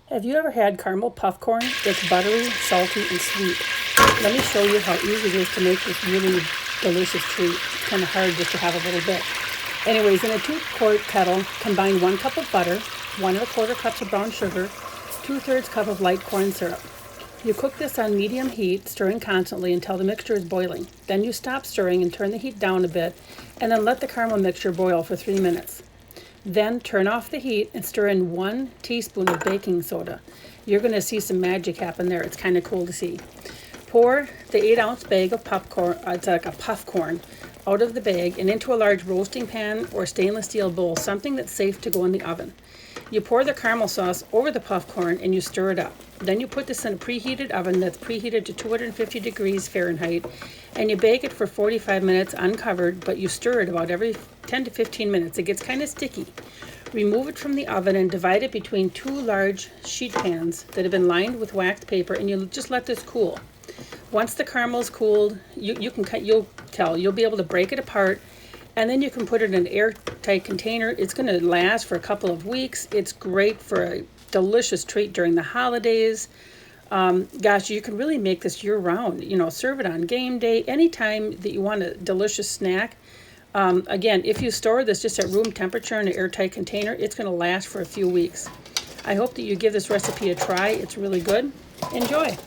Have you ever had caramel puff corn? It's buttery, salty, and sweet. Let me show you how easy it is to make this really delicious treat. It's kind of hard just to have a little bit. Anyways, in a 2-quart kettle, combine 1 cup of butter, 1 1/4 cups of brown sugar, 2/3 cup of light corn syrup. You cook this on medium heat, stirring constantly until the mixture is boiling. Then you stop stirring and turn the heat down a bit, and then let the caramel mixture boil for 3 minutes. Then turn off the heat and stir in 1 teaspoon of baking soda. You're going to see some magic happen there. It's kind of cool to see. Pour the 8-ounce bag of popcorn, it's like a puff corn, out of the bag and into a large roasting pan or stainless steel bowl, something that's safe to go in the oven. You pour the caramel sauce over the puff corn and you stir it up. Then you put this in a preheated oven that's preheated to 250 degrees Fahrenheit, and you bake it for 45 minutes uncovered, but you stir it about every 10 to 15 minutes. It gets kind of sticky. Remove it from the oven and divide it between 2 large sheet pans that have been lined with waxed paper, and you just let this cool. Once the caramel is cooled, you'll be able to break it apart, and then you can put it in an airtight container. It's going to last for a couple of weeks. It's great for a delicious treat during the holidays. Gosh, you can really make this year-round. Serve it on game day, anytime that you want a delicious snack. Again, if you store this just at room temperature in an airtight container, it's going to last for a few weeks. I hope that you give this recipe a try. It's really good. Enjoy.